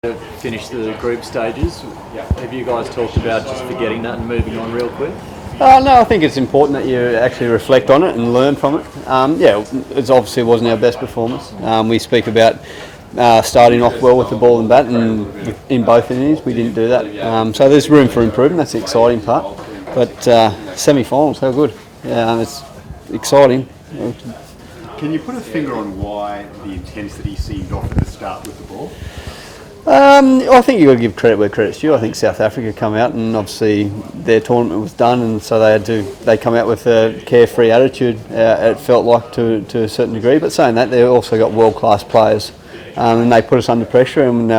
To finish the group stages. Have you guys talked about just forgetting that and moving on real quick? No, I think it's important that you actually reflect on it and learn from it. It obviously wasn't our best performance. We speak about starting off well with the ball and bat, and in both innings we didn't do that. So there's room for improvement. That's the exciting part. But semi-finals, how good? It's exciting. Can you put a finger on why the intensity seemed off at the start with the ball? I think you've got to give credit where credit's due. I think South Africa come out and obviously their tournament was done, and so they come out with a carefree attitude. It felt like to a certain degree, but saying that, they've also got world-class players, and they put us under pressure. And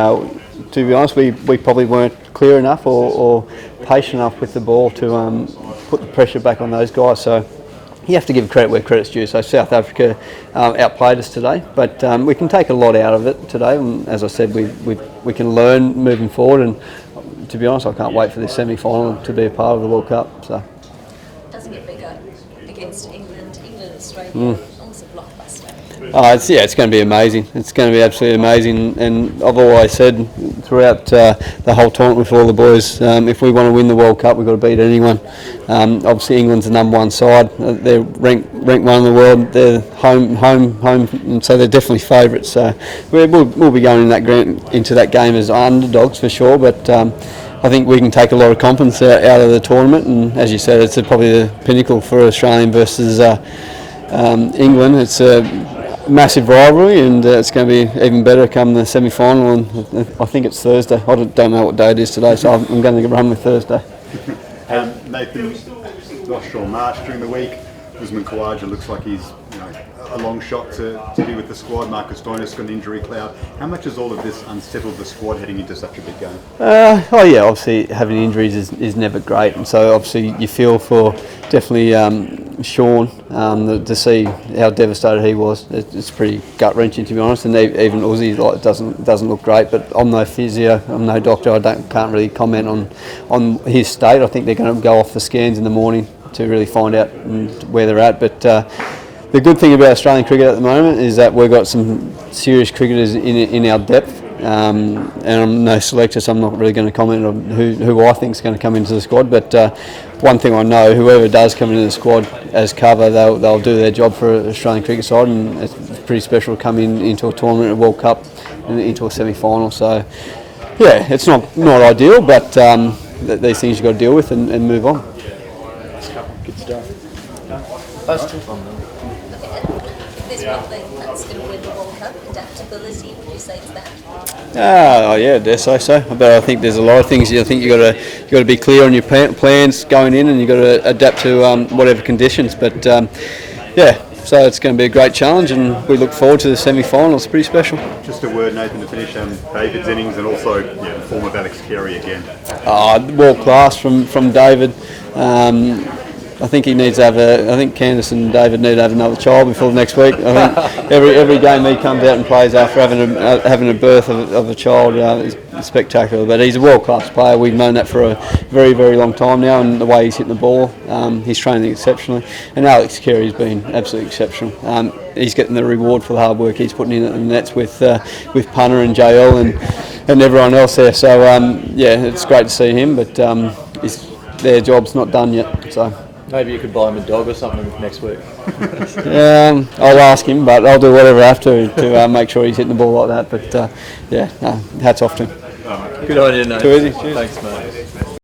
to be honest, we probably weren't clear enough or patient enough with the ball to put the pressure back on those guys. So you have to give credit where credit's due. So South Africa outplayed us today, but we can take a lot out of it today. And as I said, we can learn moving forward. And to be honest, I can't wait for this semi-final to be a part of the World Cup. So doesn't get bigger against England, Australia. Almost a blockbuster. It's going to be amazing. It's going to be absolutely amazing. And I've always said throughout the whole tournament with all the boys, if we want to win the World Cup, we've got to beat anyone. Obviously, England's the number 1 side. They're ranked 1 in the world. They're home, and so they're definitely favourites. So we'll be going into that game as underdogs for sure. But I think we can take a lot of confidence out of the tournament. And as you said, it's probably the pinnacle for Australian versus England. It's a massive rivalry, and it's going to be even better come the semi-final. And I think it's Thursday. I don't know what day it is today, so I'm going to run with Thursday. Nathan, offshore march during the week. Usman Khawaja looks like he's a long shot to be with the squad. Marcus Stoinis got an injury cloud. How much has all of this unsettled the squad heading into such a big game? Obviously having injuries is never great, and so obviously you feel for definitely Sean to see how devastated he was. It's pretty gut wrenching, to be honest, and even Uzi doesn't look great. But I'm no physio, I'm no doctor. I can't really comment on his state. I think they're going to go off the scans in the morning to really find out where they're at. But the good thing about Australian cricket at the moment is that we've got some serious cricketers in our depth, and I'm no selector, so I'm not really going to comment on who I think is going to come into the squad. But one thing I know, whoever does come into the squad as cover, they'll do their job for Australian cricket side, and it's pretty special to come into a tournament, a World Cup, and into a semi-final. So yeah, it's not ideal, but these things you've got to deal with and move on. Good stuff. There's one thing that's going to win the World Cup: adaptability. Would you say it's that? I dare say so. But I think there's a lot of things. I think you got to be clear on your plans going in, and you got to adapt to whatever conditions. But so it's going to be a great challenge, and we look forward to the semi-final. It's pretty special. Just a word, Nathan, to finish David's innings, and also the form of Alex Carey again. World class from David. I think he needs to have I think Candice and David need to have another child before next week. I think every game he comes out and plays after having a birth of a child is spectacular. But he's a world-class player. We've known that for a very, very long time now, and the way he's hitting the ball, he's training exceptionally. And Alex Carey's been absolutely exceptional. He's getting the reward for the hard work he's putting in at the nets with Punter and JL and everyone else there. So it's great to see him, but their job's not done yet. So. Maybe you could buy him a dog or something next week. I'll ask him, but I'll do whatever I have to make sure he's hitting the ball like that. But hats off to him. Good idea, Nate. Too easy. Cheers. Thanks, mate.